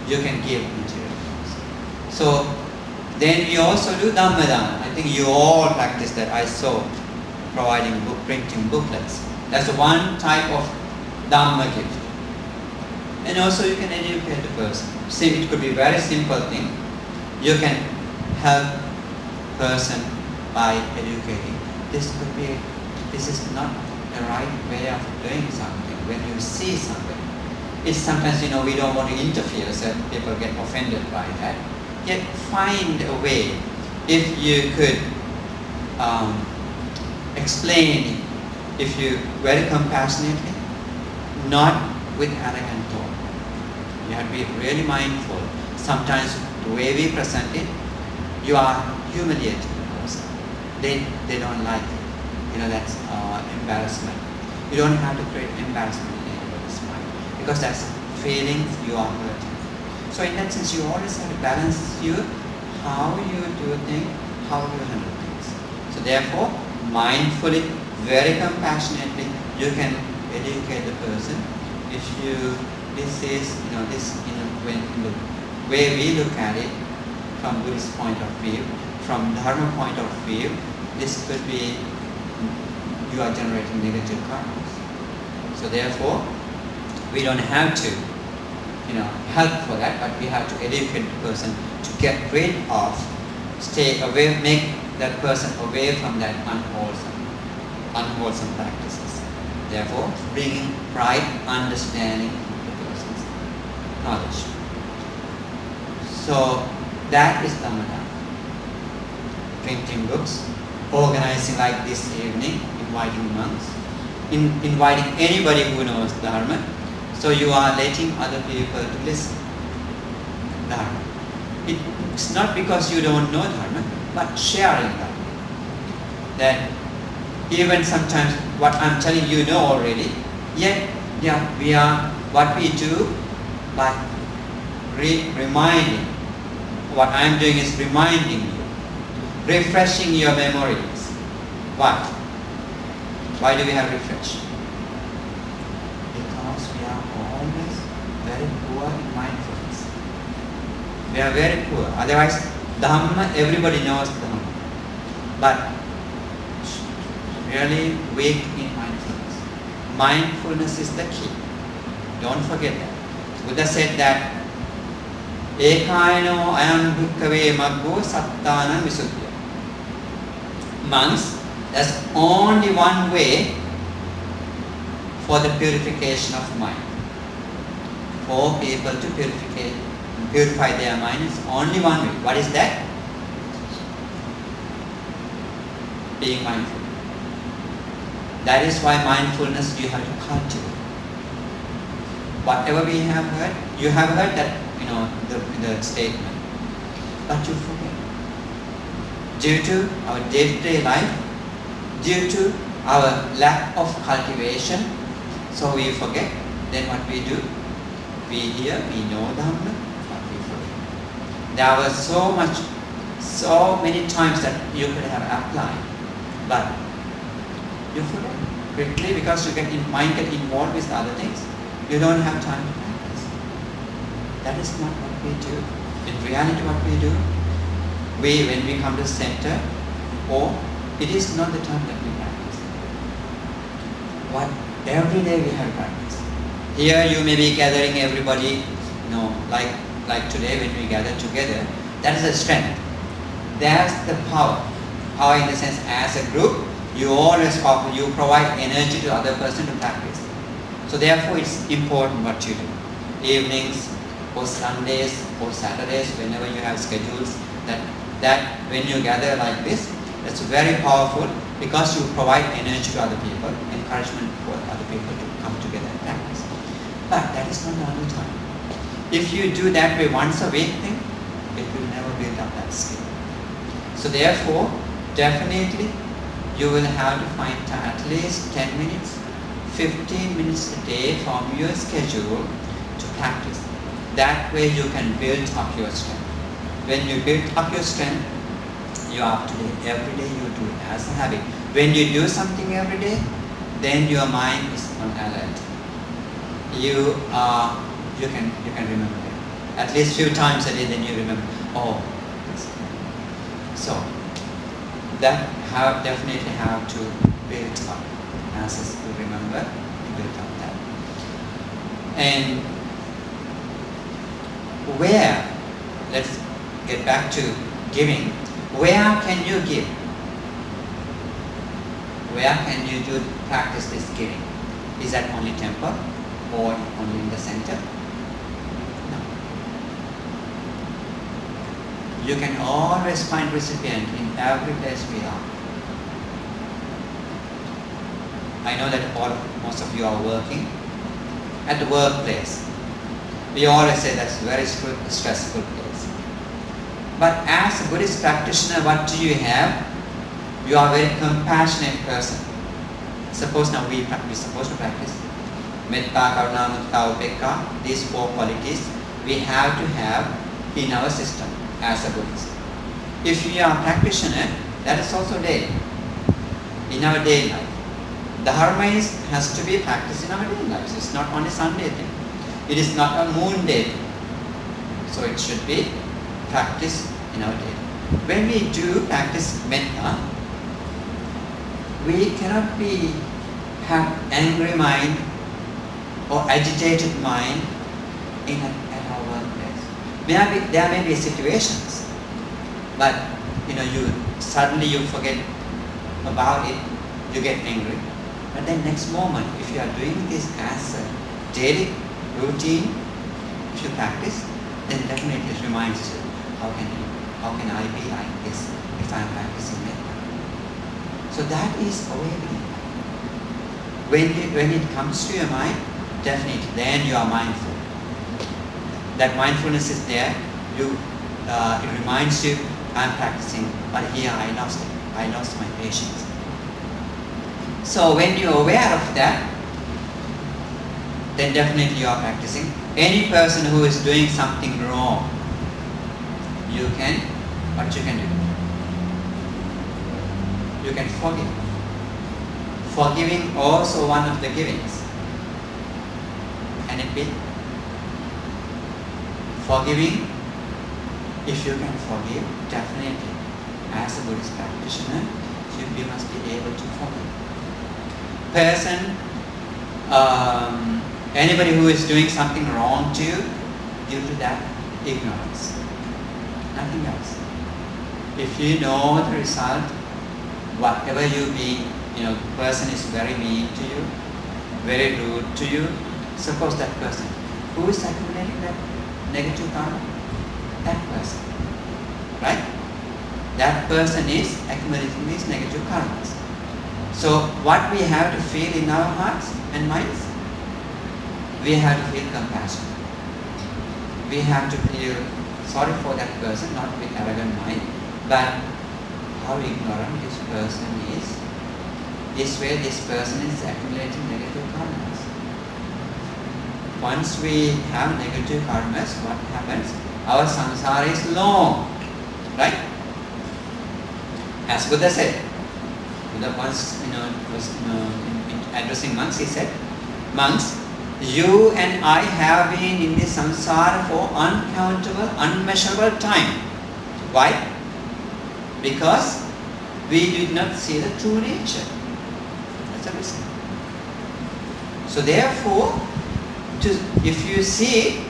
you can give material forms. So then we also do Dhamma. I think you all practice that. I saw providing printing booklets. That's one type of Dhamma gift. And also you can educate the person. See, it could be a very simple thing. You can help person by educating. This is not the right way of doing something. When you see something, it's sometimes, we don't want to interfere, so people get offended by that. Yet find a way, if you could explain it, if you very compassionately, not with arrogant tone. You have to be really mindful. Sometimes the way we present it, you are humiliating the person. They don't like it. That's embarrassment. You don't have to create embarrassment in anybody's mind, because that's feelings you are hurting. So in that sense, you always have to balance how you do things, how you handle things. So therefore, mindfully, very compassionately, you can educate the person. If this is, when the way we look at it, from Buddhist point of view, from Dharma point of view, this could be you are generating negative karmas. So therefore, we don't have to, help for that, but we have to educate the person to get rid of, stay away, make that person away from that unwholesome practices. Therefore, bringing right understanding of the person's knowledge. So that is Dhamma. Printing books, organizing like this evening, inviting monks, inviting anybody who knows Dharma. So you are letting other people to listen Dharma. It's not because you don't know Dharma, but sharing Dharma. That even sometimes what I'm telling you know already, yet we are, what we do by reminding, what I'm doing is reminding you, refreshing your memories. What? Why do we have refresh? Because we are always very poor in mindfulness. We are very poor. Otherwise, Dhamma, everybody knows Dhamma. But really weak in mindfulness. Mindfulness is the key. Don't forget that. Buddha said that Ekaino ayam bhikkave maggo sattanam visuddhya. Monks, there's only one way for the purification of mind. For people to purify their mind is only one way. What is that? Being mindful. That is why mindfulness you have to cultivate. Whatever we have heard, you have heard that, the statement, but you forget. Due to our day-to-day life, due to our lack of cultivation, so we forget. Then what we do? We hear, we know Dhamma, but we forget. There was so many times that you could have applied, but you forget quickly because mind get involved with other things. You don't have time to practice. That is not what we do. In reality, what we do, when we come to the center, or it is not the time that we practice. Every day we have practice. Here you may be gathering everybody, like today when we gather together. That is the strength. That's the power. Power in the sense, as a group, you always powerful. You provide energy to other person to practice. So therefore, it's important what you do. Evenings, or Sundays, or Saturdays, whenever you have schedules, that when you gather like this, that's very powerful because you provide energy to other people, encouragement for other people to come together and practice. But that is not the only time. If you do that way once a week thing, it will never build up that skill. So therefore, definitely, you will have to find at least 10 minutes, 15 minutes a day from your schedule to practice. That way you can build up your strength. When you build up your strength, you are up to date. Every day you do it as a habit. When you do something every day, then your mind is on alert. You can remember it. at least few times a day, then you remember, oh, so that definitely have to build up. As to remember, build up that. And where, let's get back to giving, where can you give? Where can you practice this giving? Is that only temple or only in the center? No. You can always find recipient in every place we are. I know that most of you are working at the workplace. We always say that's a very stressful place. But as a Buddhist practitioner, what do you have? You are a very compassionate person. Suppose now we're supposed to practice Metta, Karuna, Mudita, Upekkha, these 4 qualities we have to have in our system as a Buddhist. If you are a practitioner, that is also daily, in our daily life. Dharma has to be practiced in our daily lives. It's not only Sunday thing. It is not a moon day thing. So it should be practiced in our day. When we do practice metta, we cannot have angry mind or agitated mind at our workplace. There may be situations, but you suddenly forget about it, you get angry. But then next moment, if you are doing this as a daily routine, if you practice, then definitely it reminds you, how can I be like this if I am practicing metta? So that is awakening. When it comes to your mind, definitely then you are mindful. That mindfulness is there. It reminds you, I am practicing, but here I lost it. I lost my patience. So when you are aware of that, then definitely you are practicing. Any person who is doing something wrong, what you can do? You can forgive. Forgiving also one of the givings. Can it be? Forgiving, if you can forgive, definitely, as a Buddhist practitioner, you must be able to forgive. Person, anybody who is doing something wrong to you, due to that ignorance. Nothing else. If you know the result, whatever you be, the person is very mean to you, very rude to you, suppose that person, who is accumulating that negative karma? That person. Right? That person is accumulating these negative karmas. So what we have to feel in our hearts and minds? We have to feel compassion. We have to feel sorry for that person, not with arrogant mind, but how ignorant this person is. This way this person is accumulating negative karmas. Once we have negative karmas, what happens? Our samsara is long. Right? As Buddha said, Buddha once was addressing monks, he said, monks, you and I have been in this samsara for uncountable, unmeasurable time. Why? Because we did not see the true nature. That's the reason. So therefore, if you see,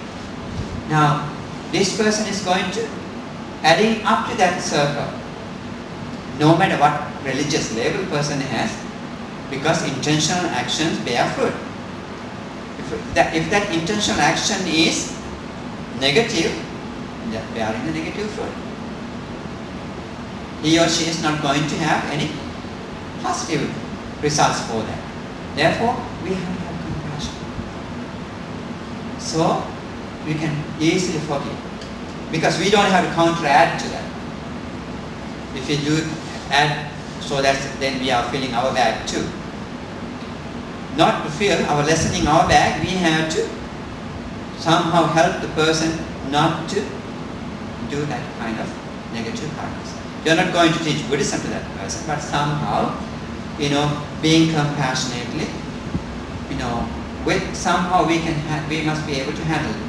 now this person is going to adding up to that circle, no matter what religious label person has, because intentional actions bear fruit. If that intentional action is negative, they are bearing the negative fruit. He or she is not going to have any positive results for that. Therefore, we have to have compassion. So, we can easily forgive. Because we don't have to counteract to that. If we do add, so then we are filling our bag too. Not to fill our lessening our bag, we have to somehow help the person not to do that kind of negative karmas. You are not going to teach Buddhism to that person, but somehow, being compassionately, somehow we must be able to handle it.